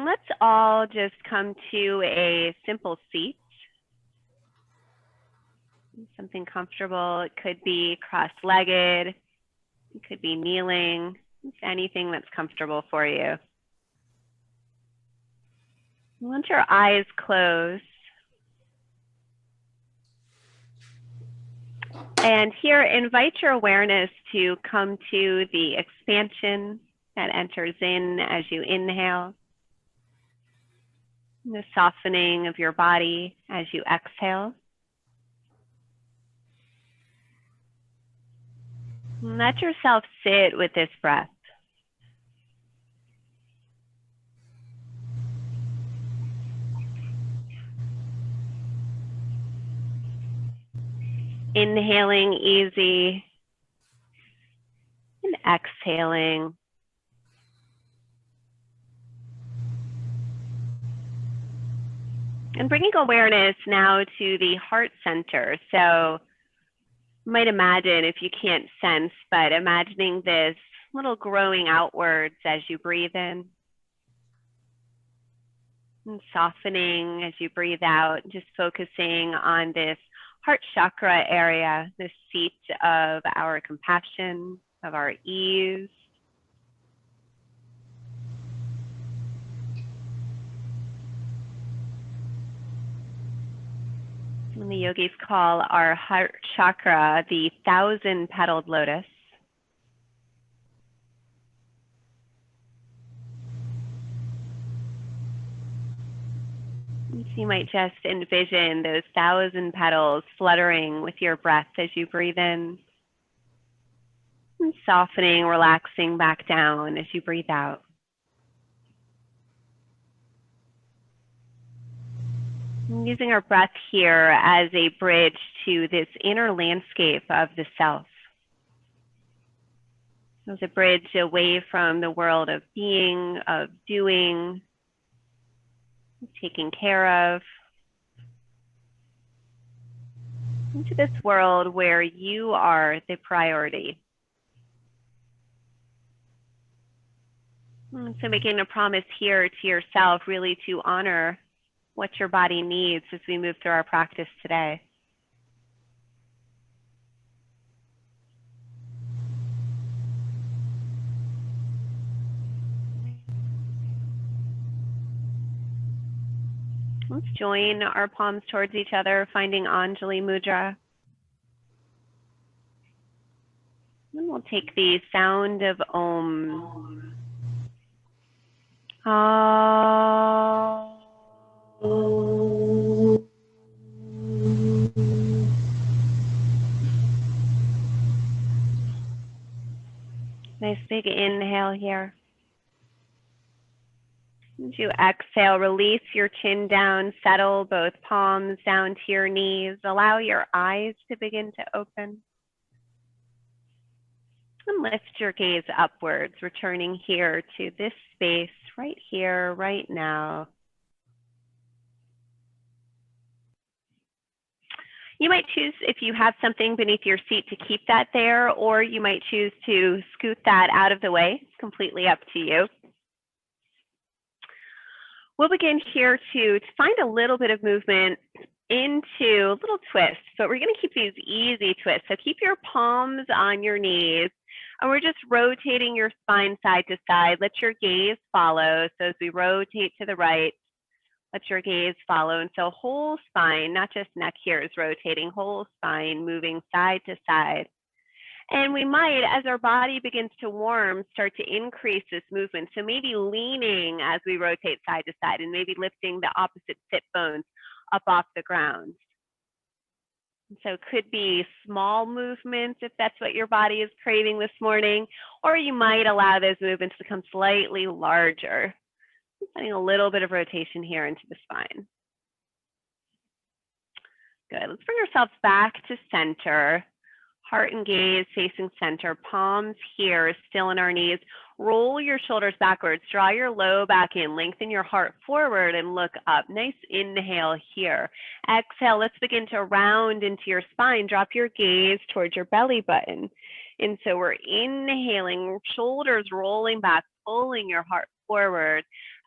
Let's all just come to a simple seat. Something comfortable. It could be cross-legged. It could be kneeling. It's anything that's comfortable for you. Once your eyes close, and here, invite your awareness to come to the expansion that enters in as you inhale, the softening of your body as you exhale. And let yourself sit with this breath. Inhaling easy and exhaling. And bringing awareness now to the heart center. So you might imagine, if you can't sense, but imagining this little growing outwards as you breathe in. And softening as you breathe out, just focusing on this heart chakra area, the seat of our compassion, of our ease. And the yogis call our heart chakra the 1,000-petaled lotus. You might just envision those 1,000 petals fluttering with your breath as you breathe in, and softening, relaxing back down as you breathe out. And using our breath here as a bridge to this inner landscape of the self. As a bridge away from the world of being, of doing, taking care of, into this world where you are the priority. And so making a promise here to yourself really to honor what your body needs as we move through our practice today. Let's join our palms towards each other, finding Anjali Mudra. And we'll take the sound of Om. Nice big inhale here. As you exhale, release your chin down, settle both palms down to your knees. Allow your eyes to begin to open. And lift your gaze upwards, returning here to this space right here, right now. You might choose, if you have something beneath your seat, to keep that there, or you might choose to scoot that out of the way. It's completely up to you. We'll begin here to find a little bit of movement into little twists, but we're going to keep these easy twists. So keep your palms on your knees, and we're just rotating your spine side to side. Let your gaze follow. So as we rotate to the right, let your gaze follow. And so whole spine, not just neck here, is rotating, whole spine moving side to side. And we might, as our body begins to warm, start to increase this movement. So maybe leaning as we rotate side to side, and maybe lifting the opposite sit bones up off the ground. So it could be small movements if that's what your body is craving this morning, or you might allow those movements to become slightly larger. Putting a little bit of rotation here into the spine. Good. Let's bring ourselves back to center. Heart and gaze facing center, palms here, still in our knees. Roll your shoulders backwards, draw your low back in, lengthen your heart forward and look up. Nice inhale here. Exhale, let's begin to round into your spine. Drop your gaze towards your belly button. And so we're inhaling, shoulders rolling back, pulling your heart forward.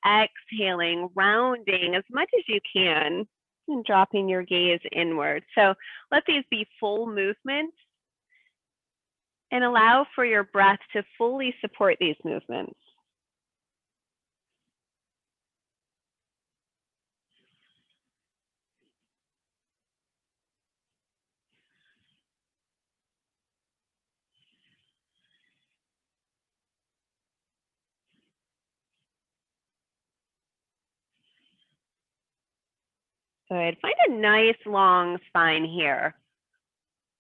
Exhaling, rounding as much as you can, and dropping your gaze inward. So let these be full movements and allow for your breath to fully support these movements. Good. Find a nice long spine here.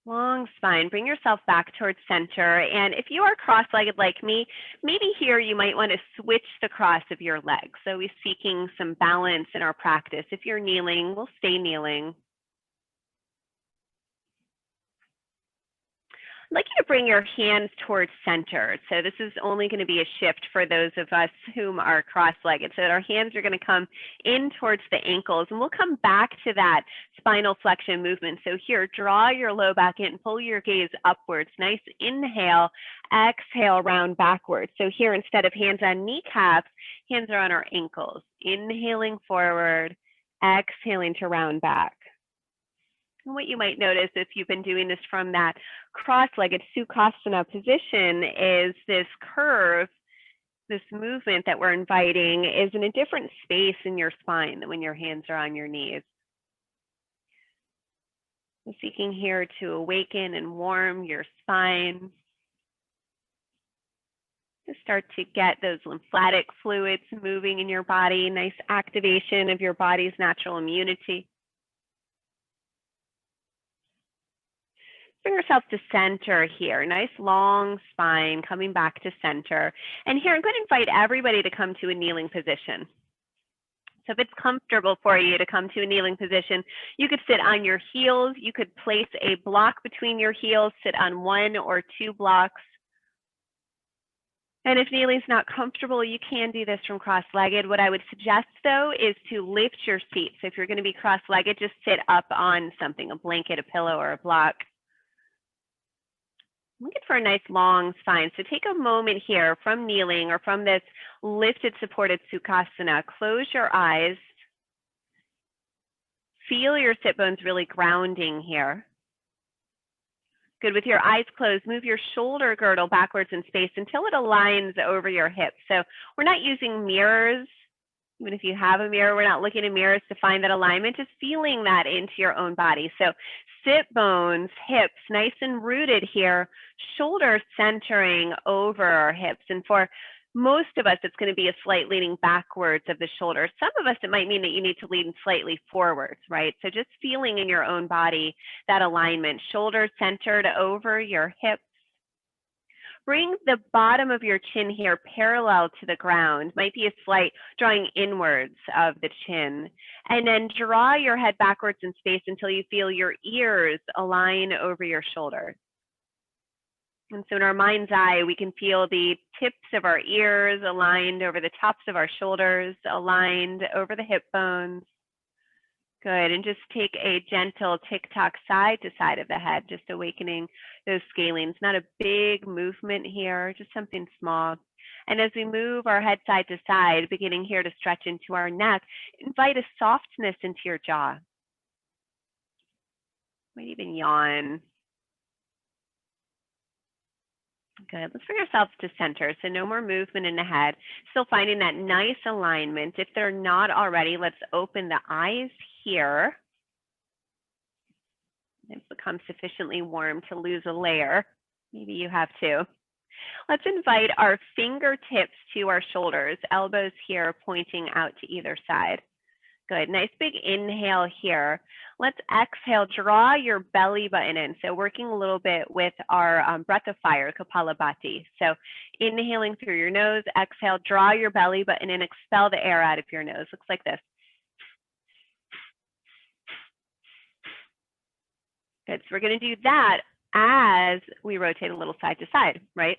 Long spine. Bring yourself back towards center. And if you are cross-legged like me, maybe here you might want to switch the cross of your legs. So we're seeking some balance in our practice. If you're kneeling, we'll stay kneeling. I'd like you to bring your hands towards center. So this is only going to be a shift for those of us whom are cross-legged. So that our hands are going to come in towards the ankles, and we'll come back to that spinal flexion movement. So here, draw your low back in, pull your gaze upwards. Nice inhale, exhale, round backwards. So here, instead of hands on kneecaps, hands are on our ankles. Inhaling forward, exhaling to round back. And what you might notice if you've been doing this from that cross-legged Sukhasana position is this curve, this movement that we're inviting is in a different space in your spine than when your hands are on your knees. I'm seeking here to awaken and warm your spine. To start to get those lymphatic fluids moving in your body, nice activation of your body's natural immunity. Bring yourself to center here. Nice long spine coming back to center. And here I'm going to invite everybody to come to a kneeling position. So if it's comfortable for you to come to a kneeling position, you could sit on your heels. You could place a block between your heels, sit on 1 or 2 blocks. And if kneeling's not comfortable, you can do this from cross-legged. What I would suggest, though, is to lift your seat. So if you're going to be cross-legged, just sit up on something, a blanket, a pillow, or a block. Looking for a nice long spine. So take a moment here from kneeling or from this lifted supported Sukhasana. Close your eyes. Feel your sit bones really grounding here. Good. With your eyes closed, move your shoulder girdle backwards in space until it aligns over your hips. So we're not using mirrors. Even if you have a mirror, we're not looking in mirrors to find that alignment, just feeling that into your own body. So sit bones, hips, nice and rooted here, shoulders centering over our hips. And for most of us, it's going to be a slight leaning backwards of the shoulders. Some of us, it might mean that you need to lean slightly forwards, right? So just feeling in your own body that alignment, shoulders centered over your hips. Bring the bottom of your chin here parallel to the ground. Might be a slight drawing inwards of the chin. And then draw your head backwards in space until you feel your ears align over your shoulders. And so in our mind's eye, we can feel the tips of our ears aligned over the tops of our shoulders, aligned over the hip bones. Good, and just take a gentle tick-tock side to side of the head, just awakening those scalenes. Not a big movement here, just something small. And as we move our head side to side, beginning here to stretch into our neck, invite a softness into your jaw. Might even yawn. Good. Let's bring ourselves to center. So no more movement in the head. Still finding that nice alignment. If they're not already, let's open the eyes here. It's become sufficiently warm to lose a layer. Maybe you have too. Let's invite our fingertips to our shoulders, elbows here pointing out to either side. Good. Nice big inhale here. Let's exhale. Draw your belly button in. So working a little bit with our breath of fire, Kapalabhati. So inhaling through your nose, exhale, draw your belly button in, expel the air out of your nose. Looks like this. Good. So we're going to do that as we rotate a little side to side, right?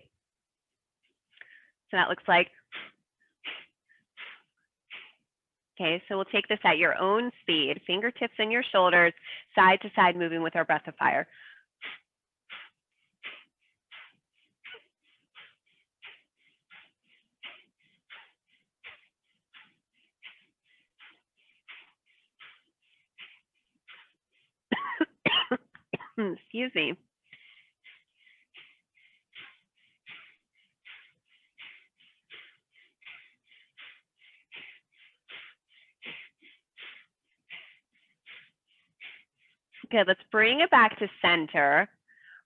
So that looks like. Okay, so we'll take this at your own speed, fingertips in your shoulders, side to side, moving with our breath of fire. Excuse me. Good, let's bring it back to center.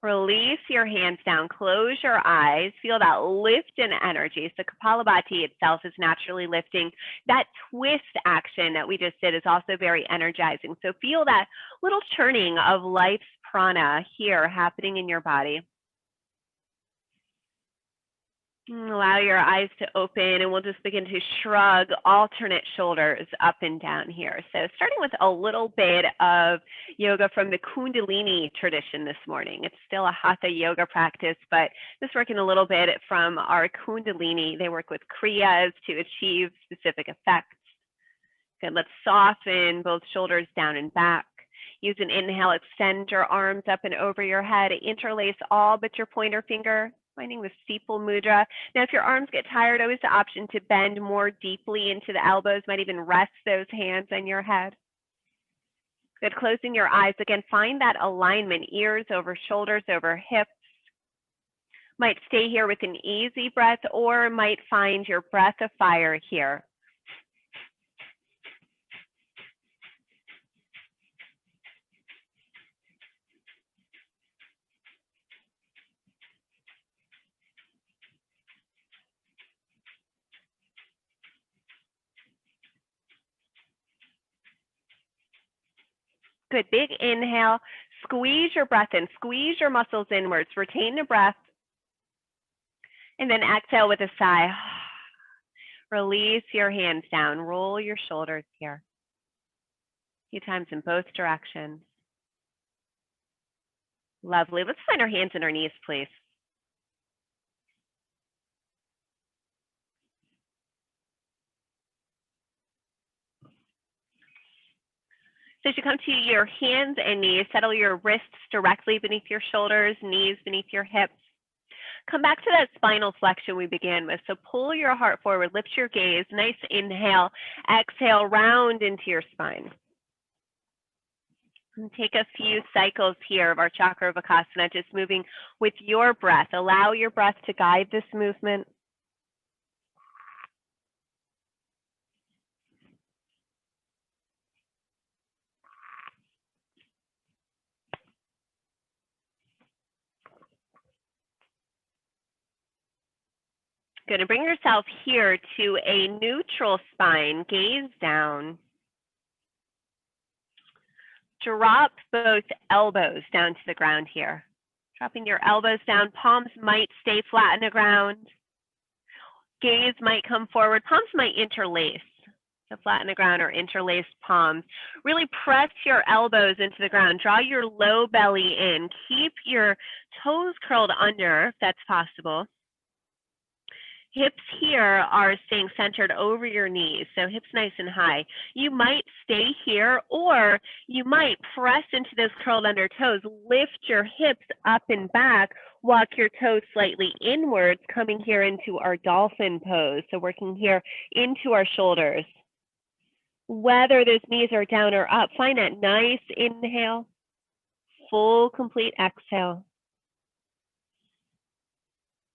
Release your hands down, close your eyes, feel that lift in energy. So Kapalabhati itself is naturally lifting. That twist action that we just did is also very energizing. So feel that little churning of life's prana here happening in your body. Allow your eyes to open, and we'll just begin to shrug alternate shoulders up and down here. So starting with a little bit of yoga from the Kundalini tradition this morning. It's still a Hatha yoga practice, but just working a little bit from our Kundalini. They work with Kriyas to achieve specific effects. Good, let's soften both shoulders down and back. Use an inhale, extend your arms up and over your head, interlace all but your pointer finger, finding the steeple mudra. Now, if your arms get tired, always the option to bend more deeply into the elbows, might even rest those hands on your head. Good, closing your eyes. Again, find that alignment, ears over shoulders over hips. Might stay here with an easy breath or might find your breath of fire here. Good, big inhale, squeeze your breath in, squeeze your muscles inwards, retain the breath, and then exhale with a sigh. Release your hands down, roll your shoulders here. A few times in both directions. Lovely, let's find our hands and our knees, please. So as you come to your hands and knees, settle your wrists directly beneath your shoulders, knees beneath your hips. Come back to that spinal flexion we began with. So pull your heart forward, lift your gaze, nice inhale, exhale, round into your spine. And take a few cycles here of our chakra vakasana, just moving with your breath. Allow your breath to guide this movement. Good, and bring yourself here to a neutral spine, gaze down. Drop both elbows down to the ground here. Dropping your elbows down, palms might stay flat on the ground. Gaze might come forward, palms might interlace. So flat on the ground or interlaced palms. Really press your elbows into the ground. Draw your low belly in. Keep your toes curled under if that's possible. Hips here are staying centered over your knees, so hips nice and high. You might stay here, or you might press into those curled under toes. Lift your hips up and back, walk your toes slightly inwards, coming here into our dolphin pose. So working here into our shoulders. Whether those knees are down or up, find that nice inhale, full complete exhale.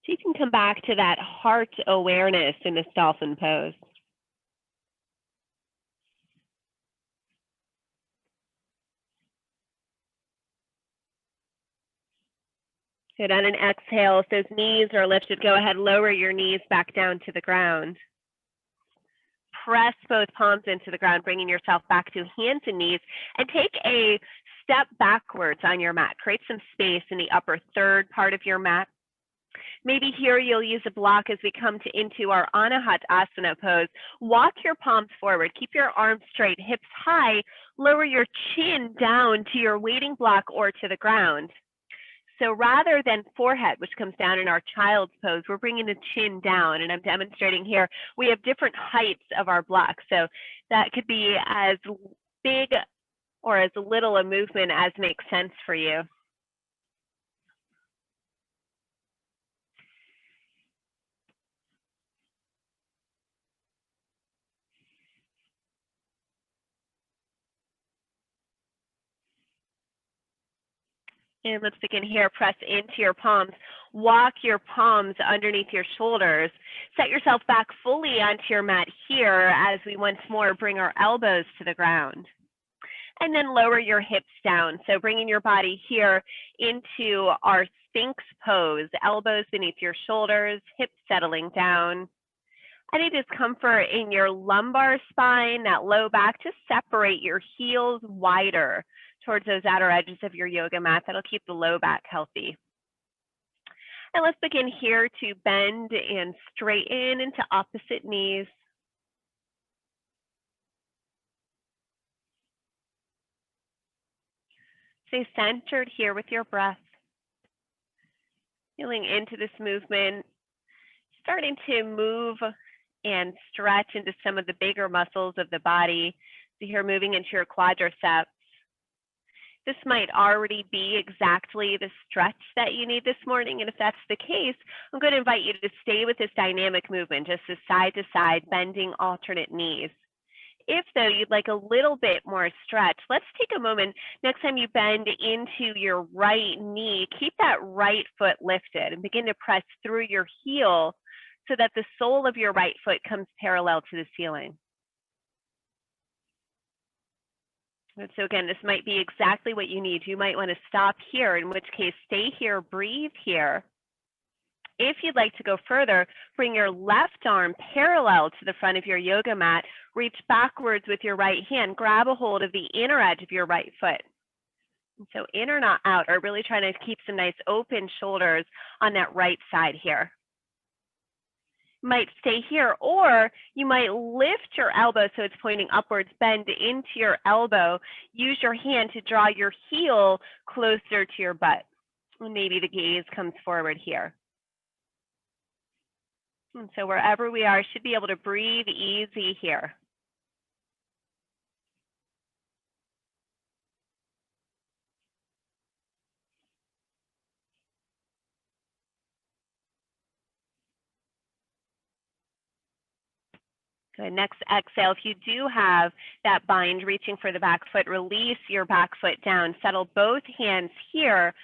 So you can come back to that heart awareness in this dolphin pose. Good, on an exhale, if those knees are lifted, go ahead, lower your knees back down to the ground. Press both palms into the ground, bringing yourself back to hands and knees, and take a step backwards on your mat. Create some space in the upper third part of your mat. Maybe here you'll use a block as we come into our Anahat Asana pose. Walk your palms forward, keep your arms straight, hips high, lower your chin down to your waiting block or to the ground. So rather than forehead, which comes down in our child's pose, we're bringing the chin down, and I'm demonstrating here. We have different heights of our blocks, so that could be as big or as little a movement as makes sense for you. And let's begin here. Press into your palms. Walk your palms underneath your shoulders. Set yourself back fully onto your mat here as we once more bring our elbows to the ground. And then lower your hips down. So bringing your body here into our Sphinx pose. Elbows beneath your shoulders, hips settling down. Any discomfort in your lumbar spine, that low back, just separate your heels wider towards those outer edges of your yoga mat. That'll keep the low back healthy. And let's begin here to bend and straighten into opposite knees. Stay centered here with your breath. Feeling into this movement, starting to move and stretch into some of the bigger muscles of the body. So here moving into your quadriceps. This might already be exactly the stretch that you need this morning. And if that's the case, I'm going to invite you to stay with this dynamic movement, just this side to side, bending alternate knees. If, though, you'd like a little bit more stretch, let's take a moment. Next time you bend into your right knee, keep that right foot lifted and begin to press through your heel so that the sole of your right foot comes parallel to the ceiling. And so again, this might be exactly what you need. You might want to stop here, in which case stay here, breathe here. If you'd like to go further, bring your left arm parallel to the front of your yoga mat, reach backwards with your right hand, grab a hold of the inner edge of your right foot. And so in or not out, or really trying to keep some nice open shoulders on that right side here. Might stay here, or you might lift your elbow so it's pointing upwards, bend into your elbow, use your hand to draw your heel closer to your butt. And maybe the gaze comes forward here. And so wherever we are, should be able to breathe easy here. Good. Next exhale, if you do have that bind reaching for the back foot, release your back foot down. Settle both hands here.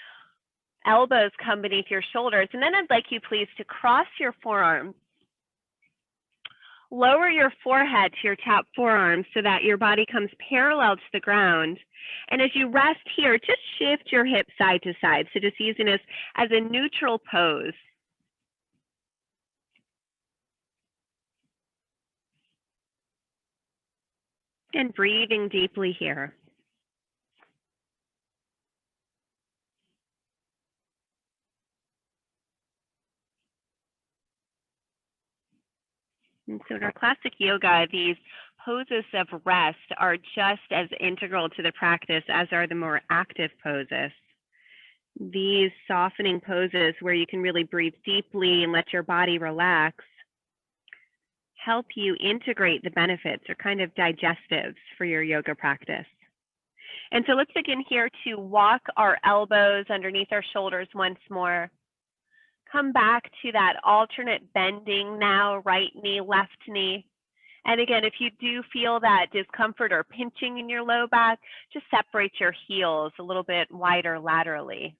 Elbows come beneath your shoulders. And then I'd like you, please, to cross your forearms. Lower your forehead to your top forearm so that your body comes parallel to the ground. And as you rest here, just shift your hips side to side. So just using this as a neutral pose. And breathing deeply here. And so in our classic yoga, these poses of rest are just as integral to the practice as are the more active poses. These softening poses where you can really breathe deeply and let your body relax help you integrate the benefits, or kind of digestives for your yoga practice. And so let's begin here to walk our elbows underneath our shoulders once more. Come back to that alternate bending now, right knee, left knee. And again, if you do feel that discomfort or pinching in your low back, just separate your heels a little bit wider laterally.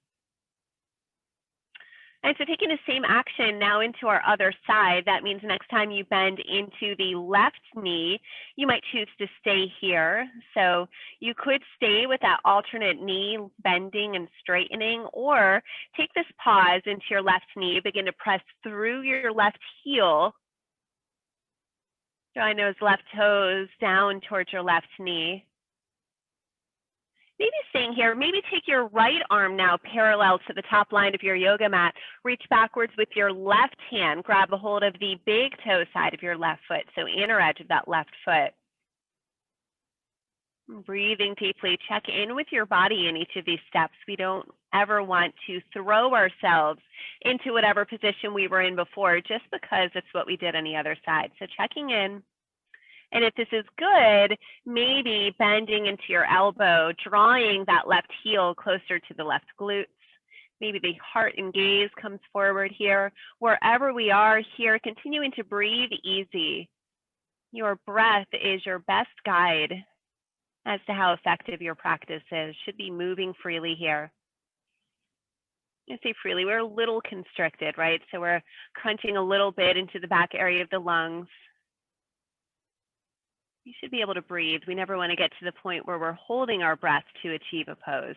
And so taking the same action now into our other side, that means next time you bend into the left knee, you might choose to stay here. So you could stay with that alternate knee bending and straightening, or take this pause into your left knee, begin to press through your left heel, drawing those left toes down towards your left knee. Maybe staying here, maybe take your right arm now parallel to the top line of your yoga mat. Reach backwards with your left hand. Grab a hold of the big toe side of your left foot, so inner edge of that left foot. Breathing deeply, check in with your body in each of these steps. We don't ever want to throw ourselves into whatever position we were in before just because it's what we did on the other side. So checking in. And if this is good, maybe bending into your elbow, drawing that left heel closer to the left glutes. Maybe the heart and gaze comes forward here. Wherever we are here, continuing to breathe easy. Your breath is your best guide as to how effective your practice is. Should be moving freely here. I say freely, we're a little constricted, right? So we're crunching a little bit into the back area of the lungs. You should be able to breathe. We never want to get to the point where we're holding our breath to achieve a pose.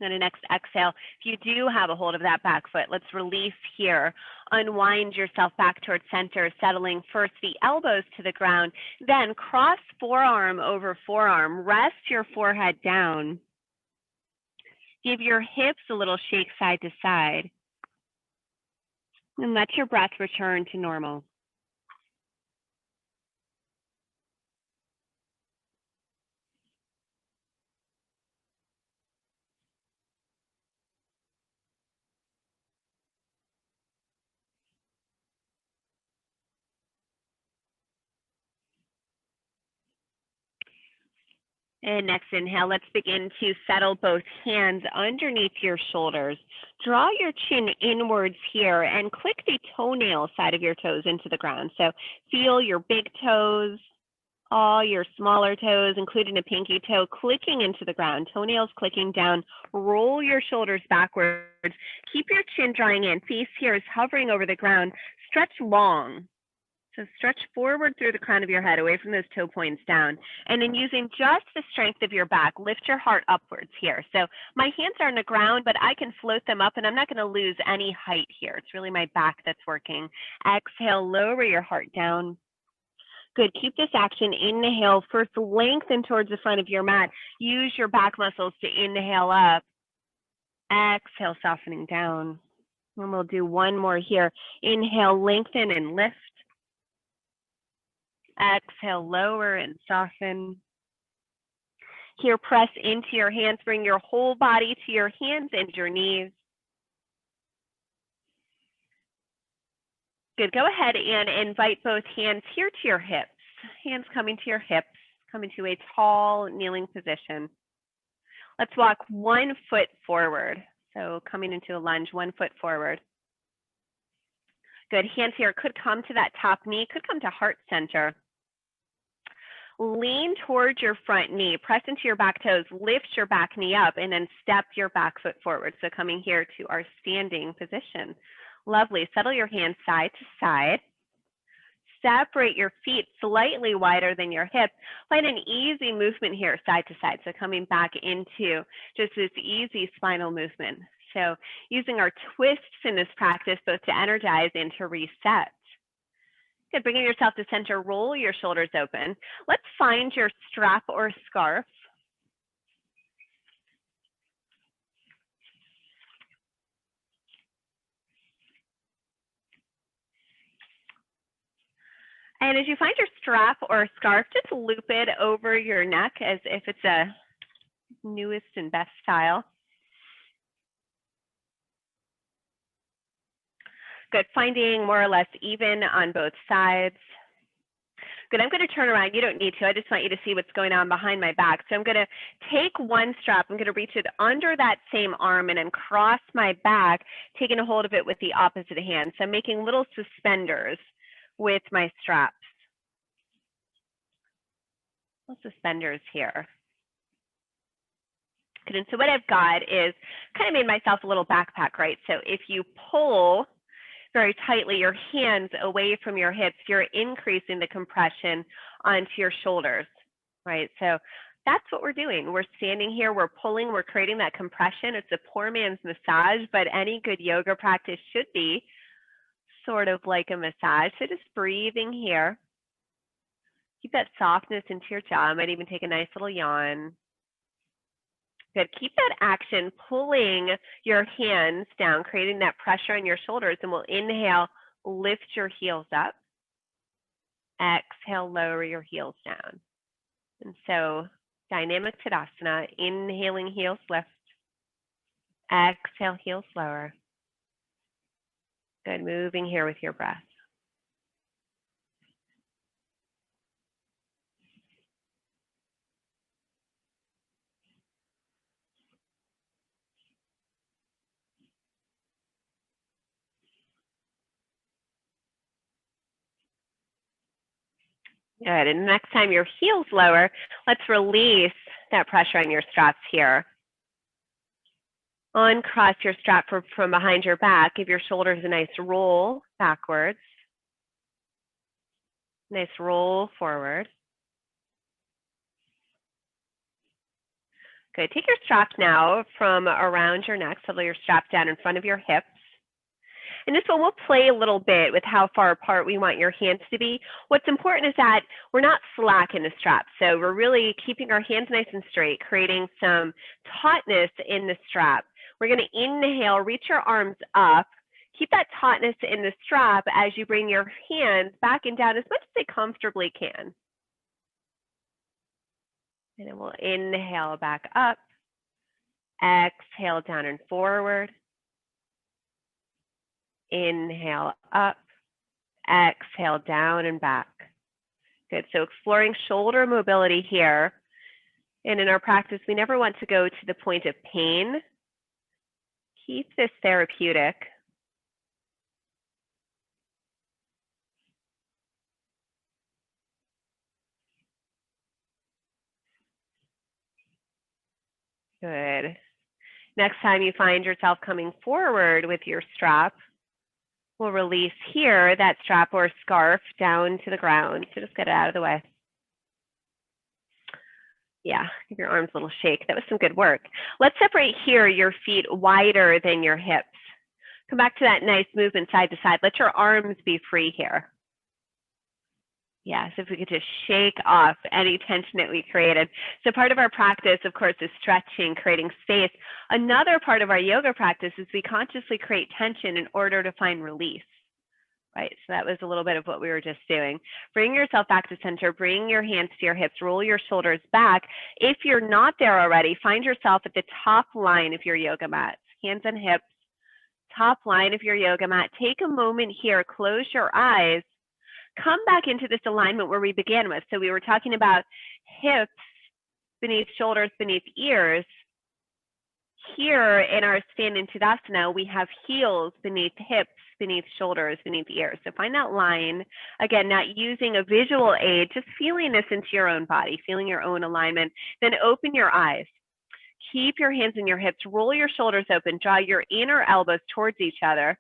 Then a next exhale, if you do have a hold of that back foot, let's release here. Unwind yourself back towards center, settling first the elbows to the ground, then cross forearm over forearm, rest your forehead down. Give your hips a little shake side to side, and let your breath return to normal. And next inhale, let's begin to settle both hands underneath your shoulders. Draw your chin inwards here and click the toenail side of your toes into the ground. So feel your big toes, all your smaller toes, including a pinky toe, clicking into the ground, toenails clicking down. Roll your shoulders backwards. Keep your chin drawing in. Face here is hovering over the ground. Stretch long. So stretch forward through the crown of your head, away from those toe points down. And then using just the strength of your back, lift your heart upwards here. So my hands are on the ground, but I can float them up, and I'm not going to lose any height here. It's really my back that's working. Exhale, lower your heart down. Good, keep this action. Inhale, first lengthen towards the front of your mat. Use your back muscles to inhale up. Exhale, softening down. And we'll do one more here. Inhale, lengthen and lift. Exhale, lower and soften. Here, press into your hands. Bring your whole body to your hands and your knees. Good, go ahead and invite both hands here to your hips. Hands coming to your hips, coming to a tall kneeling position. Let's walk 1 foot forward. So coming into a lunge, 1 foot forward. Good, hands here could come to that top knee, could come to heart center. Lean towards your front knee, press into your back toes, lift your back knee up, and then step your back foot forward. So coming here to our standing position. Lovely, settle your hands side to side. Separate your feet slightly wider than your hips. Find an easy movement here, side to side. So coming back into just this easy spinal movement. So using our twists in this practice, both to energize and to reset. Good, bringing yourself to center, roll your shoulders open. Let's find your strap or scarf. And as you find your strap or scarf, just loop it over your neck as if it's a newest and best style. Good, finding more or less even on both sides. Good, I'm going to turn around. You don't need to. I just want you to see what's going on behind my back. So I'm going to take one strap. I'm going to reach it under that same arm and then cross my back, taking a hold of it with the opposite hand. So I'm making little suspenders with my straps. Little suspenders here. Good, and so what I've got is kind of made myself a little backpack, right? So if you pull very tightly your hands away from your hips, you're increasing the compression onto your shoulders, right? So that's what we're doing. We're standing here, we're pulling, we're creating that compression. It's a poor man's massage, but any good yoga practice should be sort of like a massage. So just breathing here. Keep that softness into your jaw. I might even take a nice little yawn. Good. Keep that action, pulling your hands down, creating that pressure on your shoulders, and we'll inhale, lift your heels up. Exhale, lower your heels down. And so dynamic Tadasana, inhaling, heels lift. Exhale, heels lower. Good. Moving here with your breath. Good. And next time your heel's lower, let's release that pressure on your straps here. Uncross your strap from behind your back. Give your shoulders a nice roll backwards. Nice roll forward. Good. Take your strap now from around your neck, settle your strap down in front of your hips. And this one, we'll play a little bit with how far apart we want your hands to be. What's important is that we're not slack in the strap. So we're really keeping our hands nice and straight, creating some tautness in the strap. We're going to inhale, reach your arms up. Keep that tautness in the strap as you bring your hands back and down as much as they comfortably can. And then we'll inhale back up. Exhale down and forward. Inhale up, exhale down and back. Good, so exploring shoulder mobility here. And in our practice, we never want to go to the point of pain. Keep this therapeutic. Good. Next time you find yourself coming forward with your strap, we'll release here that strap or scarf down to the ground. So just get it out of the way. Yeah, give your arms a little shake. That was some good work. Let's separate here your feet wider than your hips. Come back to that nice movement side to side. Let your arms be free here. Yes, if we could just shake off any tension that we created. So part of our practice, of course, is stretching, creating space. Another part of our yoga practice is we consciously create tension in order to find release, right? So that was a little bit of what we were just doing. Bring yourself back to center, bring your hands to your hips, roll your shoulders back. If you're not there already, find yourself at the top line of your yoga mat, hands and hips, top line of your yoga mat. Take a moment here, close your eyes. Come back into this alignment where we began with. So we were talking about hips beneath shoulders, beneath ears. Here in our standing Tadasana, we have heels beneath hips, beneath shoulders, beneath ears. So find that line. Again, not using a visual aid, just feeling this into your own body, feeling your own alignment. Then open your eyes. Keep your hands in your hips. Roll your shoulders open. Draw your inner elbows towards each other.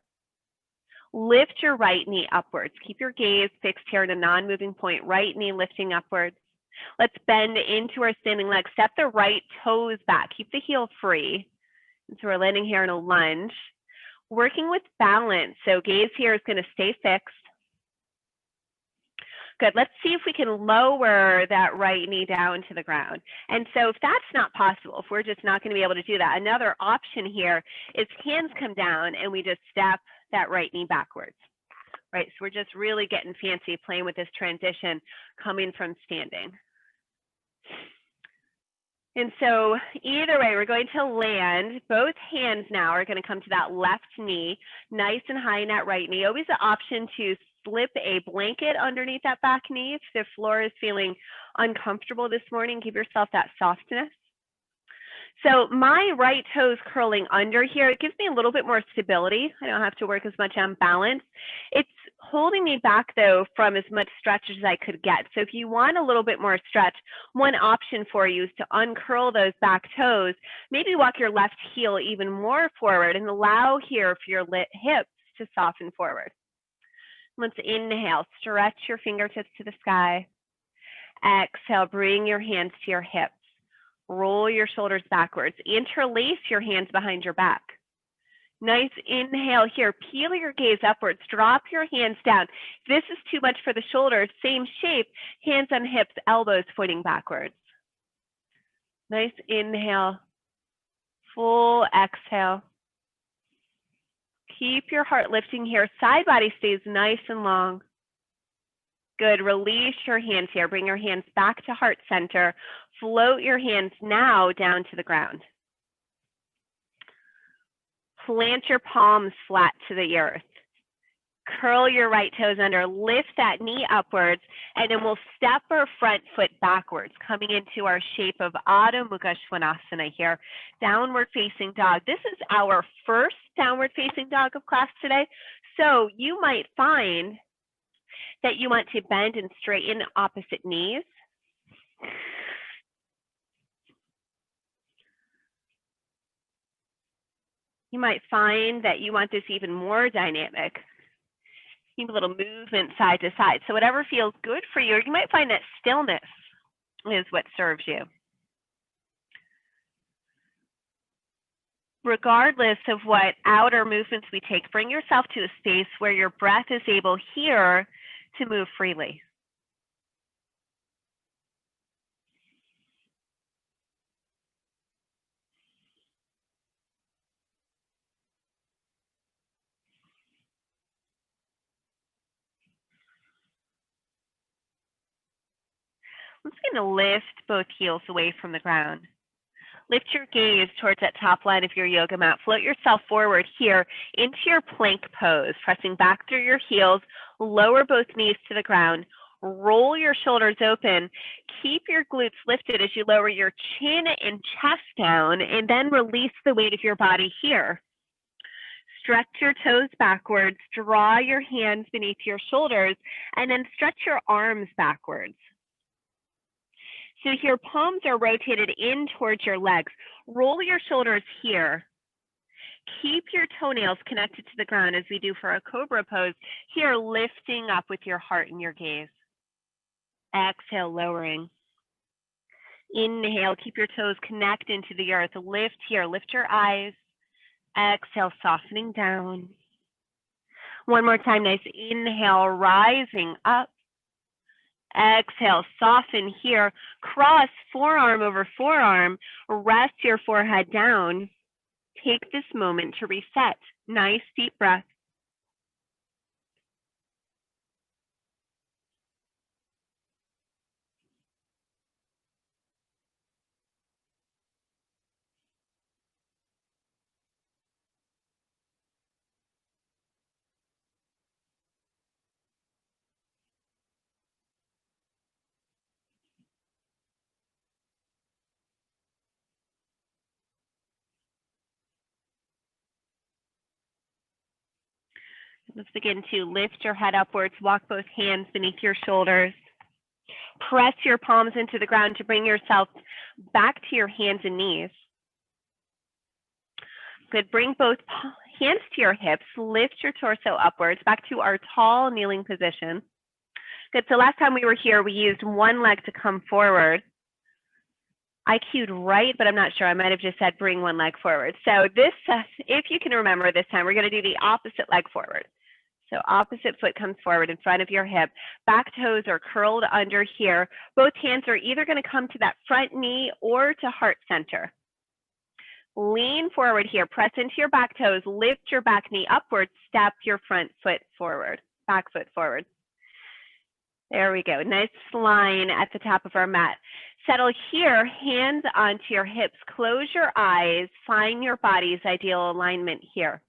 Lift your right knee upwards. Keep your gaze fixed here in a non-moving point. Right knee lifting upwards. Let's bend into our standing leg. Step the right toes back. Keep the heel free. And so we're landing here in a lunge. Working with balance. So gaze here is going to stay fixed. Good. Let's see if we can lower that right knee down to the ground. And so if that's not possible, if we're just not going to be able to do that, another option here is hands come down and we just step that right knee backwards, right? So we're just really getting fancy playing with this transition coming from standing. And so either way, we're going to land. Both hands now are going to come to that left knee, nice and high in that right knee. Always the option to slip a blanket underneath that back knee. If the floor is feeling uncomfortable this morning, give yourself that softness. So my right toes curling under here, it gives me a little bit more stability. I don't have to work as much on balance. It's holding me back though from as much stretch as I could get. So if you want a little bit more stretch, one option for you is to uncurl those back toes, maybe walk your left heel even more forward and allow here for your hips to soften forward. Let's inhale, stretch your fingertips to the sky. Exhale, bring your hands to your hips. Roll your shoulders backwards. Interlace your hands behind your back. Nice inhale here. Peel your gaze upwards. Drop your hands down. If this is too much for the shoulders, same shape. Hands on hips, elbows pointing backwards. Nice inhale. Full exhale. Keep your heart lifting here. Side body stays nice and long. Good. Release your hands here. Bring your hands back to heart center. Float your hands now down to the ground. Plant your palms flat to the earth. Curl your right toes under. Lift that knee upwards. And then we'll step our front foot backwards, coming into our shape of Adho Mukha Svanasana here. Downward facing dog. This is our first downward facing dog of class today. So you might find that you want to bend and straighten opposite knees. You might find that you want this even more dynamic. Keep a little movement side to side. So whatever feels good for you, or you might find that stillness is what serves you. Regardless of what outer movements we take, bring yourself to a space where your breath is able here to move freely. I'm just going to lift both heels away from the ground. Lift your gaze towards that top line of your yoga mat. Float yourself forward here into your plank pose, pressing back through your heels. Lower both knees to the ground. Roll your shoulders open. Keep your glutes lifted as you lower your chin and chest down, and then release the weight of your body here. Stretch your toes backwards. Draw your hands beneath your shoulders, and then stretch your arms backwards. So your palms are rotated in towards your legs. Roll your shoulders here. Keep your toenails connected to the ground as we do for a cobra pose. Here, lifting up with your heart and your gaze. Exhale, lowering. Inhale, keep your toes connected to the earth. Lift here, lift your eyes. Exhale, softening down. One more time, nice inhale, rising up. Exhale, soften here. Cross forearm over forearm. Rest your forehead down. Take this moment to reset. Nice deep breath. Let's begin to lift your head upwards. Walk both hands beneath your shoulders. Press your palms into the ground to bring yourself back to your hands and knees. Good. Bring both hands to your hips. Lift your torso upwards back to our tall kneeling position. Good. So last time we were here, we used one leg to come forward. I cued right, but I'm not sure. I might have just said bring one leg forward. So this, if you can remember this time, we're going to do the opposite leg forward. So opposite foot comes forward in front of your hip. Back toes are curled under here. Both hands are either going to come to that front knee or to heart center. Lean forward here. Press into your back toes. Lift your back knee upward. Step your front foot forward. Back foot forward. There we go. Nice line at the top of our mat. Settle here, hands onto your hips. Close your eyes. Find your body's ideal alignment here.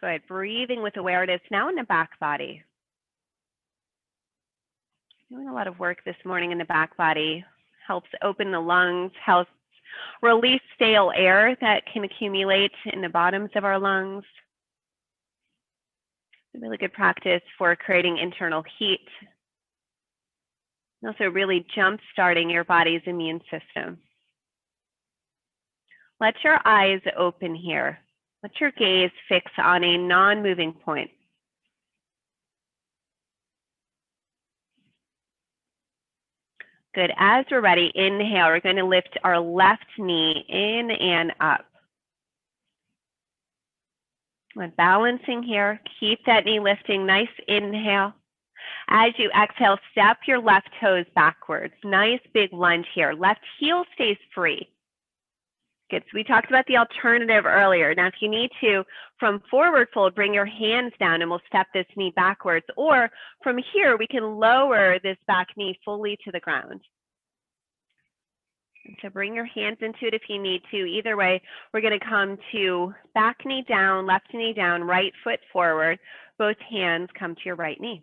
Good. Breathing with awareness now in the back body. Doing a lot of work this morning in the back body. Helps open the lungs, helps release stale air that can accumulate in the bottoms of our lungs. A really good practice for creating internal heat. And also really jump-starting your body's immune system. Let your eyes open here. Let your gaze fix on a non-moving point. Good. As we're ready, inhale. We're going to lift our left knee in and up. When balancing here, keep that knee lifting. Nice inhale. As you exhale, step your left toes backwards. Nice big lunge here. Left heel stays free. Good. So we talked about the alternative earlier. Now, if you need to, from forward fold, bring your hands down and we'll step this knee backwards. Or from here, we can lower this back knee fully to the ground. And so bring your hands into it if you need to. Either way, we're going to come to back knee down, left knee down, right foot forward. Both hands come to your right knee.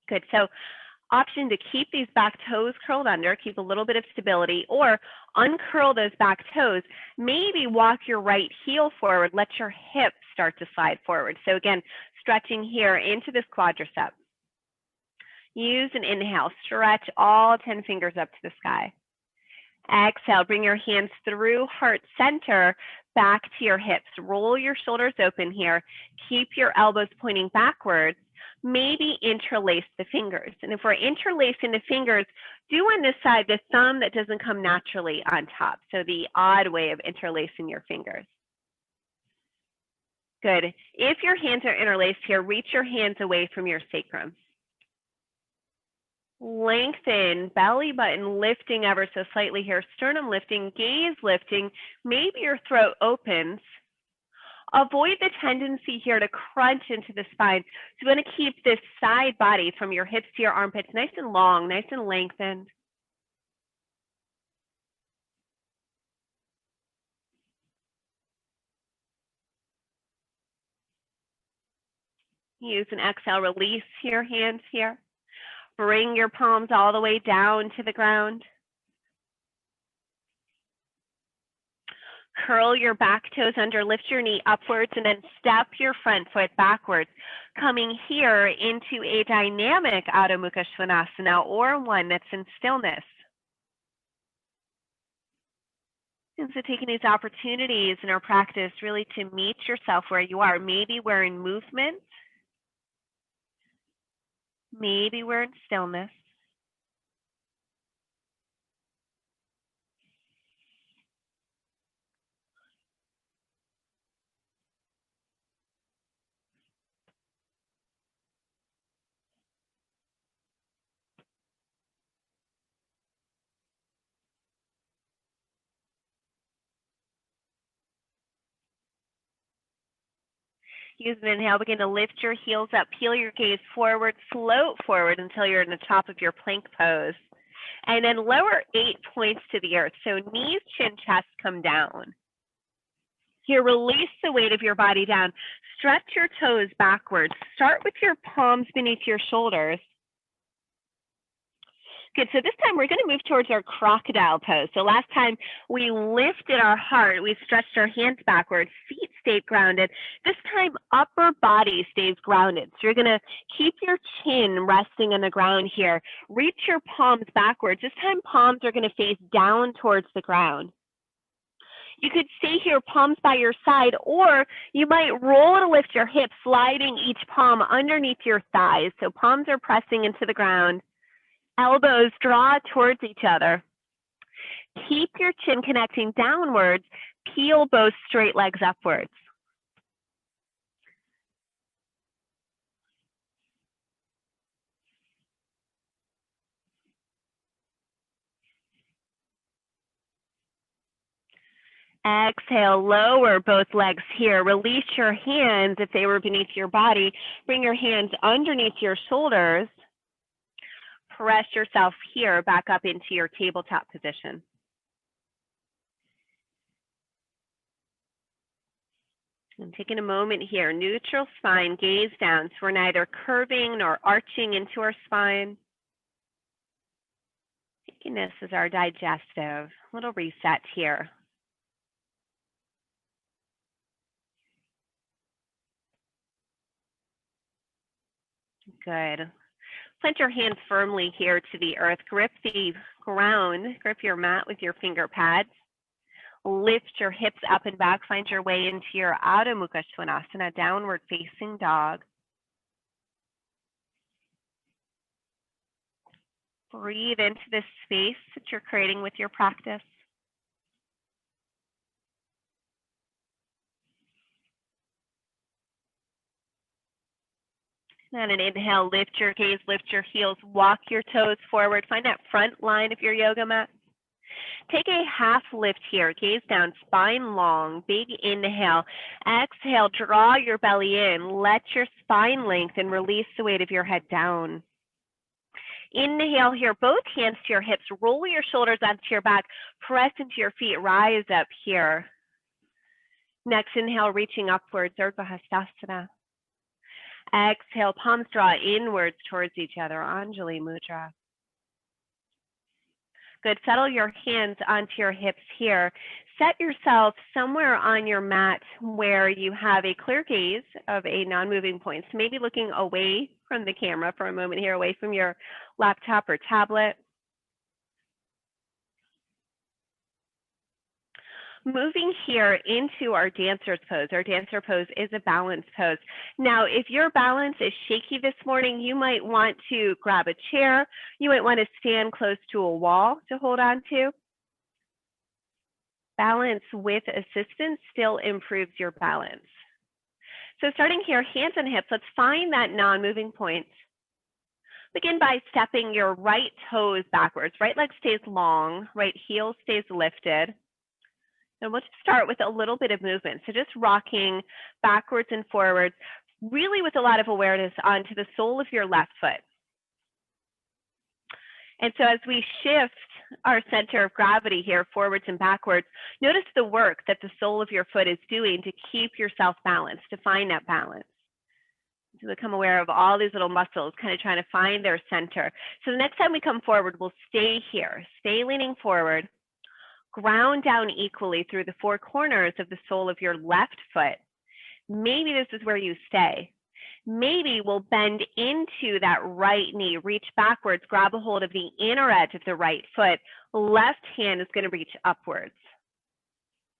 Good. So Option to keep these back toes curled under, keep a little bit of stability, or uncurl those back toes. Maybe walk your right heel forward, let your hips start to slide forward. So again, stretching here into this quadricep. Use an inhale, stretch all 10 fingers up to the sky. Exhale, bring your hands through heart center, back to your hips. Roll your shoulders open here. Keep your elbows pointing backwards. Maybe interlace the fingers. And if we're interlacing the fingers, do on this side the thumb that doesn't come naturally on top. So the odd way of interlacing your fingers. Good. If your hands are interlaced here, reach your hands away from your sacrum. Lengthen, belly button lifting ever so slightly here, sternum lifting, gaze lifting, maybe your throat opens. Avoid the tendency here to crunch into the spine. So you want to keep this side body from your hips to your armpits nice and long, nice and lengthened. Use an exhale, release your hands here. Bring your palms all the way down to the ground. Curl your back toes under, lift your knee upwards, and then step your front foot backwards, coming here into a dynamic Adho Mukha Svanasana, or one that's in stillness. And so taking these opportunities in our practice really to meet yourself where you are. Maybe we're in movement. Maybe we're in stillness. Use an inhale, begin to lift your heels up, peel your gaze forward, float forward until you're in the top of your plank pose. And then lower 8 points to the earth. So knees, chin, chest come down. Here, release the weight of your body down. Stretch your toes backwards. Start with your palms beneath your shoulders. Good, so this time we're going to move towards our crocodile pose. So last time we lifted our heart, we stretched our hands backwards, feet stayed grounded. This time upper body stays grounded. So you're going to keep your chin resting on the ground here. Reach your palms backwards. This time palms are going to face down towards the ground. You could stay here, palms by your side, or you might roll to lift your hips, sliding each palm underneath your thighs. So palms are pressing into the ground. Elbows draw towards each other. Keep your chin connecting downwards. Peel both straight legs upwards. Exhale, lower both legs here. Release your hands if they were beneath your body. Bring your hands underneath your shoulders. Press yourself here back up into your tabletop position. And taking a moment here, neutral spine, gaze down. So we're neither curving nor arching into our spine. Taking this as our digestive. Little reset here. Good. Plant your hands firmly here to the earth. Grip the ground. Grip your mat with your finger pads. Lift your hips up and back. Find your way into your Adho Mukha Svanasana, downward facing dog. Breathe into this space that you're creating with your practice. And an inhale, lift your gaze, lift your heels, walk your toes forward. Find that front line of your yoga mat. Take a half lift here, gaze down, spine long, big inhale. Exhale, draw your belly in, let your spine lengthen, release the weight of your head down. Inhale here, both hands to your hips, roll your shoulders onto your back, press into your feet, rise up here. Next inhale, reaching upwards, Urdhva Hastasana. Exhale, palms draw inwards towards each other, Anjali Mudra. Good, settle your hands onto your hips here. Set yourself somewhere on your mat where you have a clear gaze of a non-moving point. So maybe looking away from the camera for a moment here, away from your laptop or tablet. Moving here into our dancer's pose. Our dancer pose is a balance pose. Now, if your balance is shaky this morning, you might want to grab a chair. You might want to stand close to a wall to hold on to. Balance with assistance still improves your balance. So starting here, hands and hips, let's find that non-moving point. Begin by stepping your right toes backwards. Right leg stays long, right heel stays lifted. And we'll just start with a little bit of movement. So just rocking backwards and forwards, really with a lot of awareness onto the sole of your left foot. And so as we shift our center of gravity here forwards and backwards, notice the work that the sole of your foot is doing to keep yourself balanced, to find that balance. To become aware of all these little muscles kind of trying to find their center. So the next time we come forward, we'll stay here, stay leaning forward. Ground down equally through the four corners of the sole of your left foot. Maybe this is where you stay. Maybe we'll bend into that right knee, reach backwards, grab a hold of the inner edge of the right foot. Left hand is going to reach upwards.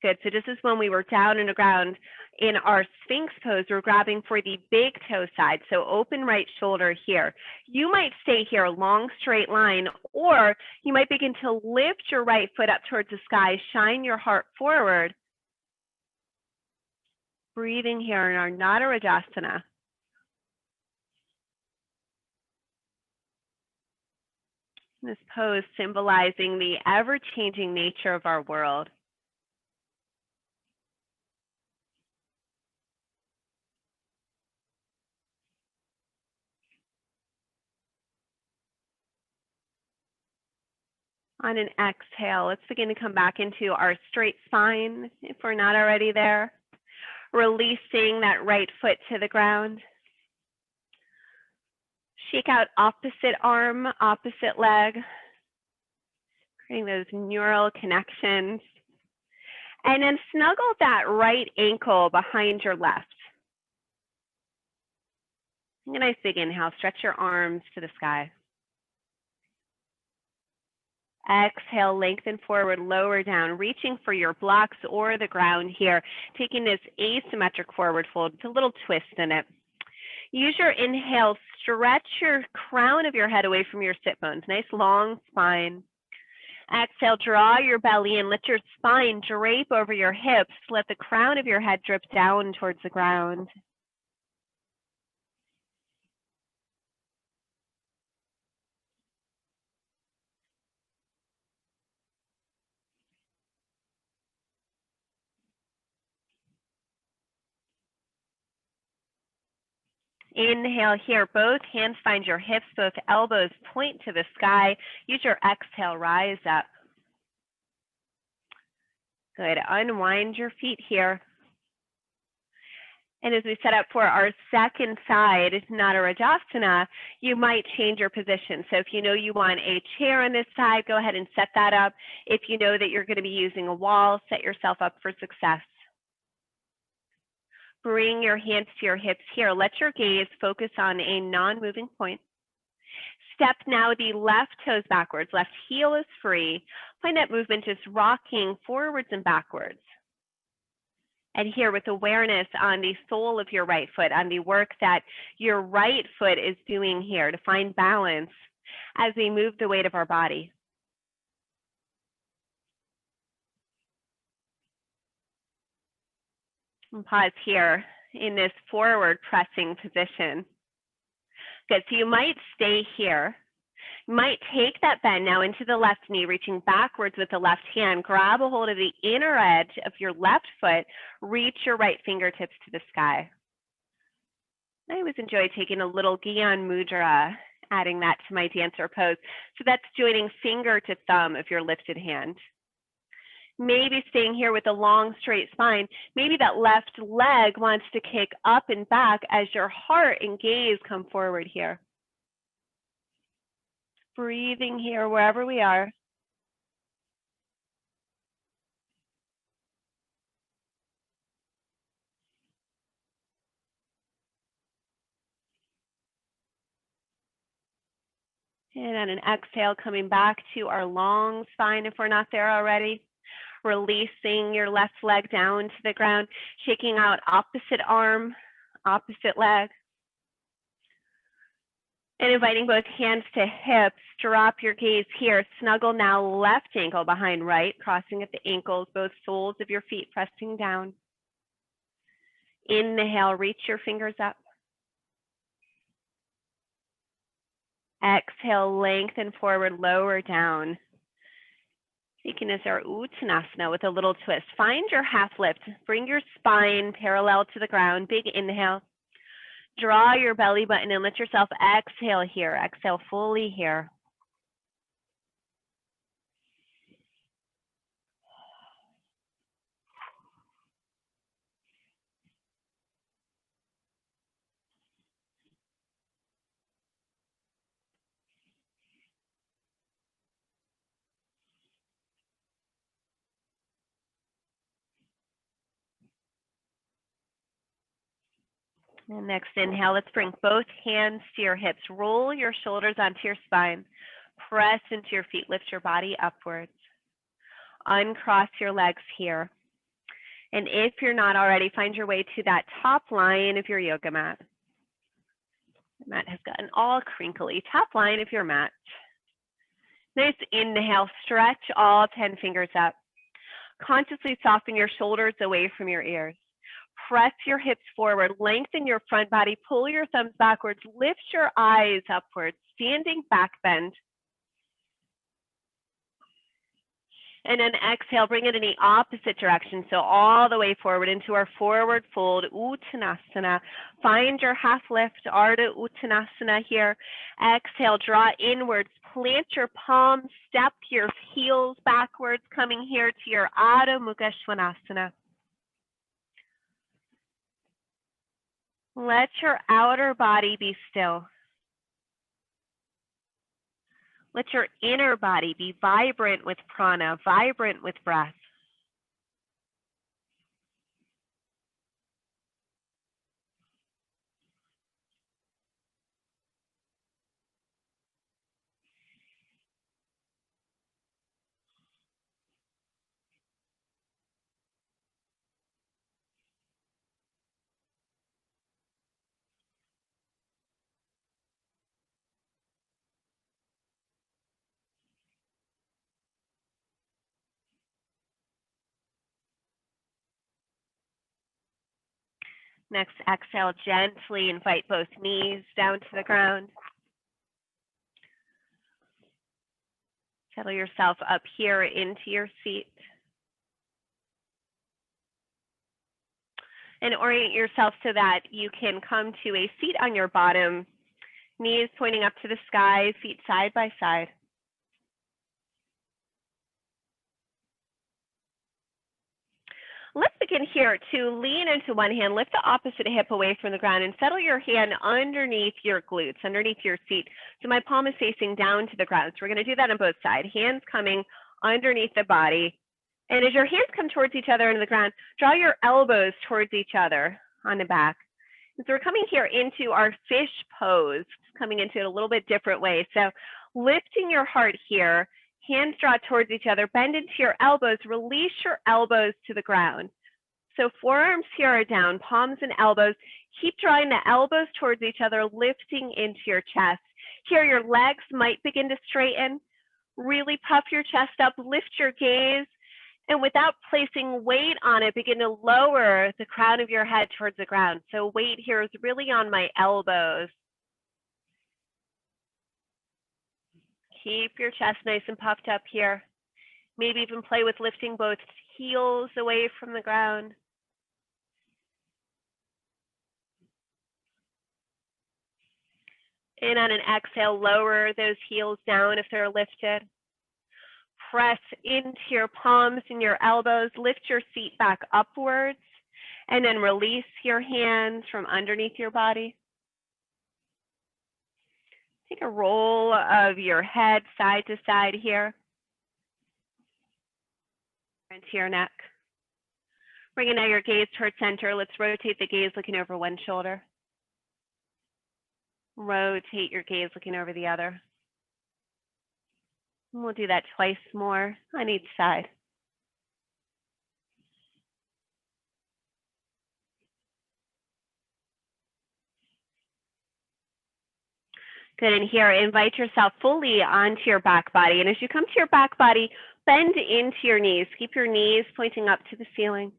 Good, so this is when we were down on the ground in our Sphinx pose, we're grabbing for the big toe side, so open right shoulder here. You might stay here, a long straight line, or you might begin to lift your right foot up towards the sky, shine your heart forward. Breathing here in our Nadarajasana. This pose symbolizing the ever-changing nature of our world. On an exhale, let's begin to come back into our straight spine if we're not already there. Releasing that right foot to the ground. Shake out opposite arm, opposite leg. Creating those neural connections. And then snuggle that right ankle behind your left. A nice big inhale, stretch your arms to the sky. Exhale, lengthen forward, lower down, reaching for your blocks or the ground here, taking this asymmetric forward fold. It's a little twist in it. Use your inhale, stretch your crown of your head away from your sit bones. Nice long spine. Exhale, draw your belly in, let your spine drape over your hips. Let the crown of your head drip down towards the ground. Inhale here, both hands find your hips, both elbows point to the sky. Use your exhale, rise up. Good, unwind your feet here. And as we set up for our second side, Nadarajasana, you might change your position. So if you know you want a chair on this side, go ahead and set that up. If you know that you're going to be using a wall, set yourself up for success. Bring your hands to your hips here. Let your gaze focus on a non-moving point. Step now the left toes backwards. Left heel is free. Find that movement just rocking forwards and backwards. And here with awareness on the sole of your right foot, on the work that your right foot is doing here to find balance as we move the weight of our body. And pause here in this forward pressing position. Good, so you might stay here. You might take that bend now into the left knee, reaching backwards with the left hand. Grab a hold of the inner edge of your left foot. Reach your right fingertips to the sky. I always enjoy taking a little Gyan Mudra, adding that to my dancer pose. So that's joining finger to thumb of your lifted hand. Maybe staying here with a long, straight spine. Maybe that left leg wants to kick up and back as your heart and gaze come forward here. Breathing here wherever we are. And on an exhale, coming back to our long spine if we're not there already. Releasing your left leg down to the ground, shaking out opposite arm, opposite leg. And inviting both hands to hips, drop your gaze here. Snuggle now left ankle behind right, crossing at the ankles, both soles of your feet pressing down. Inhale, reach your fingers up. Exhale, lengthen forward, lower down. Taking us our Uttanasana with a little twist. Find your half lift. Bring your spine parallel to the ground. Big inhale. Draw your belly button and let yourself exhale here. Exhale fully here. And next inhale, let's bring both hands to your hips. Roll your shoulders onto your spine. Press into your feet. Lift your body upwards. Uncross your legs here. And if you're not already, find your way to that top line of your yoga mat. The mat has gotten all crinkly. Top line of your mat. Nice inhale. Stretch all 10 fingers up. Consciously soften your shoulders away from your ears. Press your hips forward, lengthen your front body, pull your thumbs backwards, lift your eyes upwards, standing back bend. And then exhale, bring it in the opposite direction. So all the way forward into our forward fold, Uttanasana. Find your half lift, Ardha Uttanasana here. Exhale, draw inwards, plant your palms, step your heels backwards, coming here to your Adho Mukha Svanasana. Let your outer body be still. Let your inner body be vibrant with prana, vibrant with breath. Next, exhale, gently invite both knees down to the ground. Settle yourself up here into your seat. And orient yourself so that you can come to a seat on your bottom, knees pointing up to the sky, feet side by side. Let's begin here to lean into one hand, lift the opposite hip away from the ground and settle your hand underneath your glutes, underneath your seat. So my palm is facing down to the ground. So we're going to do that on both sides. Hands coming underneath the body. And as your hands come towards each other into the ground, draw your elbows towards each other on the back. And so we're coming here into our fish pose, coming into it a little bit different way. So lifting your heart here, hands draw towards each other, bend into your elbows, release your elbows to the ground. So forearms here are down, palms and elbows. Keep drawing the elbows towards each other, lifting into your chest. Here your legs might begin to straighten. Really puff your chest up, lift your gaze, and without placing weight on it, begin to lower the crown of your head towards the ground. So weight here is really on my elbows. Keep your chest nice and puffed up here. Maybe even play with lifting both heels away from the ground. And on an exhale, lower those heels down if they're lifted. press into your palms and your elbows. Lift your feet back upwards, and then release your hands from underneath your body. Take a roll of your head side to side here into your neck. Bringing now your gaze towards center. Let's rotate the gaze looking over one shoulder. Rotate your gaze looking over the other. And we'll do that twice more on each side. Good, and here, invite yourself fully onto your back body. And as you come to your back body, bend into your knees. Keep your knees pointing up to the ceiling.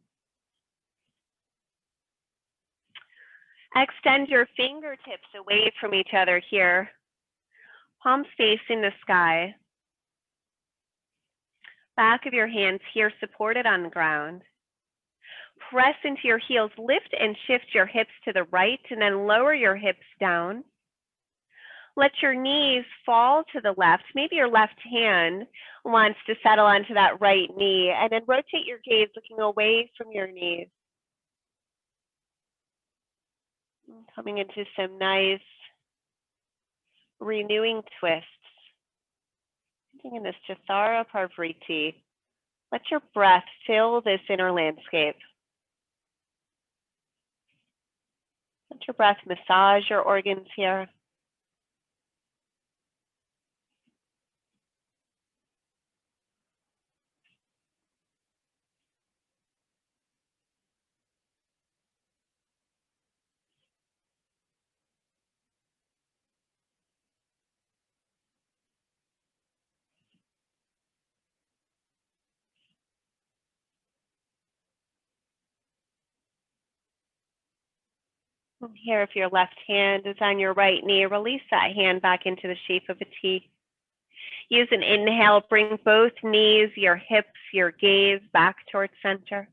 Extend your fingertips away from each other here. Palms facing the sky. Back of your hands here supported on the ground. Press into your heels, lift and shift your hips to the right, and then lower your hips down. Let your knees fall to the left. Maybe your left hand wants to settle onto that right knee, and then rotate your gaze looking away from your knees. Coming into some nice renewing twists. In this Chathara Parvriti, let your breath fill this inner landscape. Let your breath massage your organs here. And here, if your left hand is on your right knee, release that hand back into the shape of a T. Use an inhale, bring both knees, your hips, your gaze back towards center.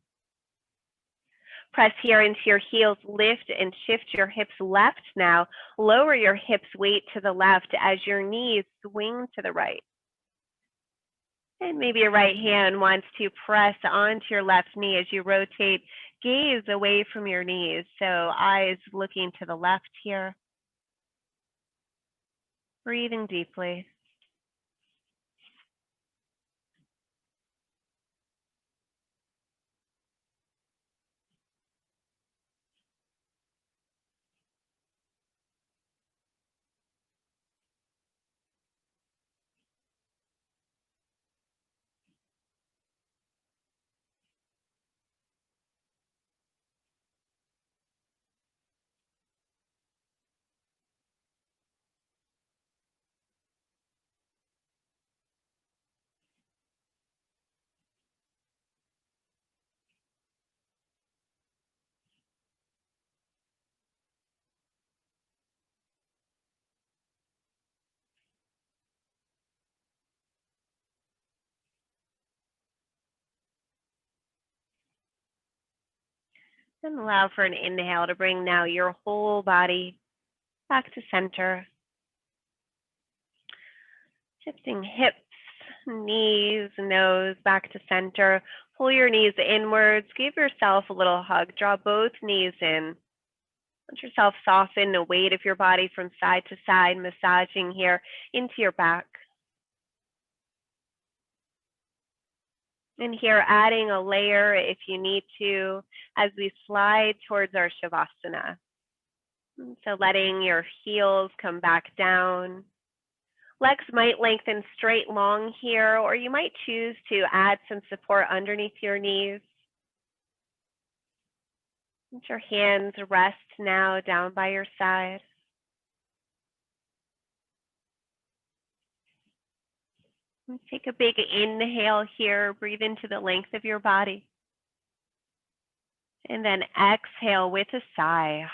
Press here into your heels, lift and shift your hips left now. Lower your hips weight to the left as your knees swing to the right. And maybe your right hand wants to press onto your left knee as you rotate, gaze away from your knees. So eyes looking to the left here. Breathing deeply. And allow for an inhale to bring now your whole body back to center. Shifting hips, knees, nose back to center. Pull your knees inwards. Give yourself a little hug. Draw both knees in. Let yourself soften the weight of your body from side to side, massaging here into your back. And here, adding a layer if you need to as we slide towards our Shavasana. So letting your heels come back down. Legs might lengthen straight long here, or you might choose to add some support underneath your knees. Let your hands rest now down by your side. And take a big inhale here. Breathe into the length of your body. And then exhale with a sigh.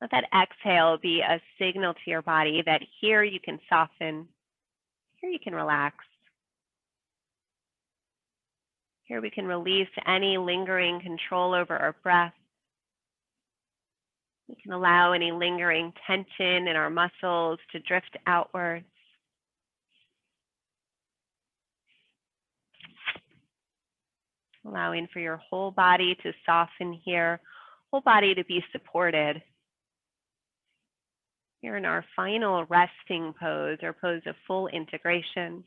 Let that exhale be a signal to your body that here you can soften. Here you can relax. Here we can release any lingering control over our breath. We can allow any lingering tension in our muscles to drift outwards. allowing for your whole body to soften here, whole body to be supported. Here in our final resting pose, or pose of full integration,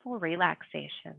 full relaxation.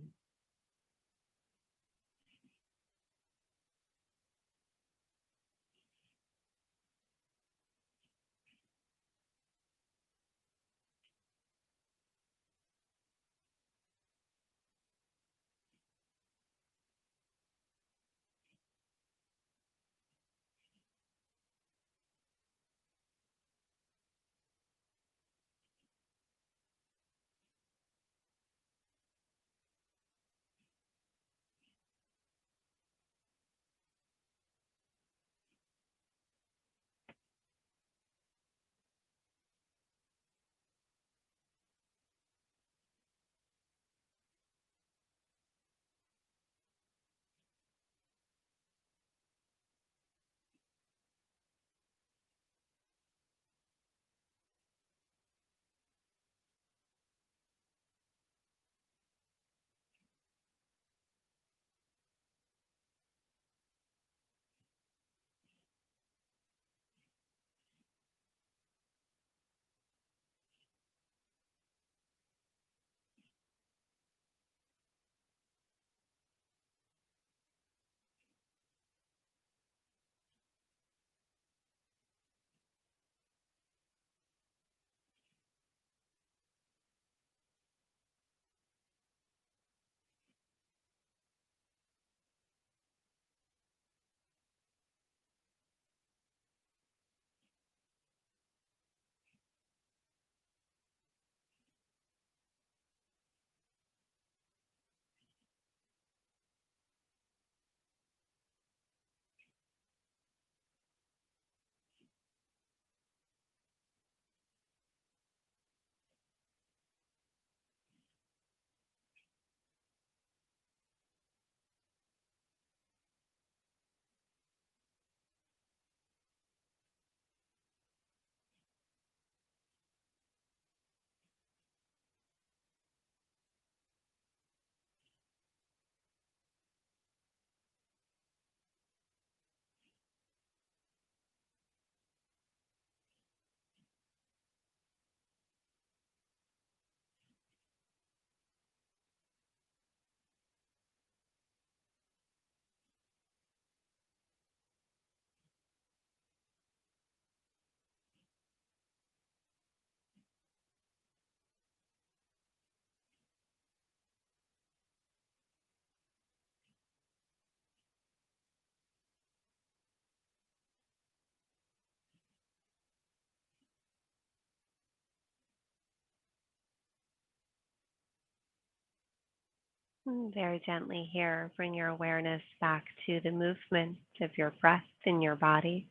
Very gently here, bring your awareness back to the movement of your breath in your body.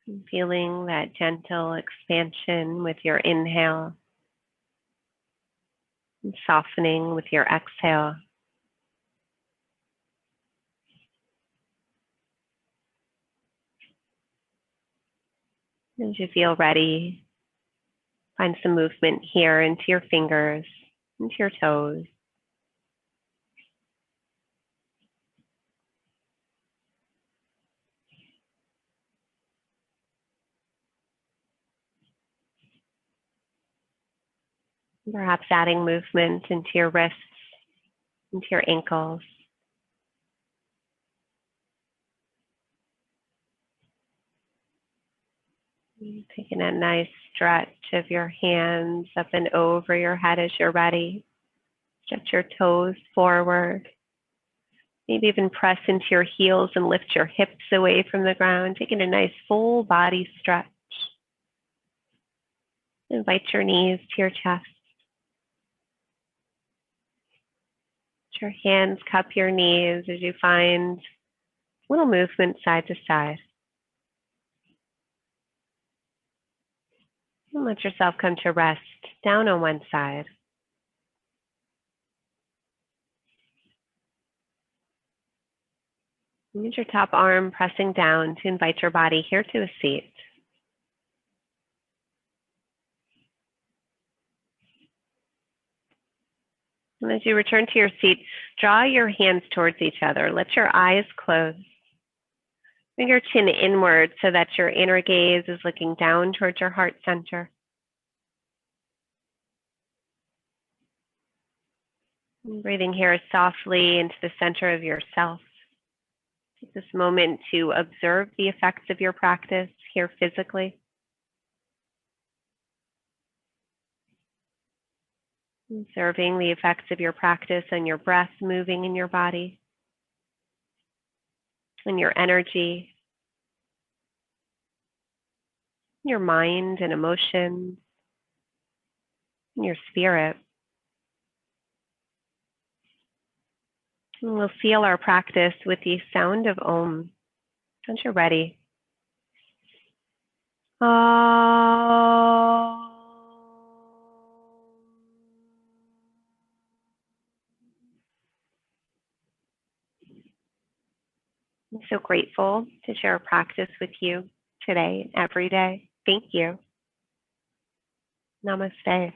And feeling that gentle expansion with your inhale and softening with your exhale. As you feel ready, find some movement here into your fingers, into your toes. Perhaps adding movement into your wrists, into your ankles. Taking a nice stretch of your hands up and over your head as you're ready. Stretch your toes forward. Maybe even press into your heels and lift your hips away from the ground. Taking a nice full body stretch. Invite your knees to your chest. Let your hands cup your knees as you find little movement side to side. And let yourself come to rest down on one side. Use your top arm pressing down to invite your body here to a seat. And as you return to your seat, draw your hands towards each other. Let your eyes close. Bring your chin inward so that your inner gaze is looking down towards your heart center. And breathing here softly into the center of yourself. Take this moment to observe the effects of your practice here physically. Observing the effects of your practice on your breath moving in your body, and your energy, your mind and emotions, and your spirit. And we'll seal our practice with the sound of Om. Once you're ready. Om. I'm so grateful to share a practice with you today, every day. Thank you. Namaste.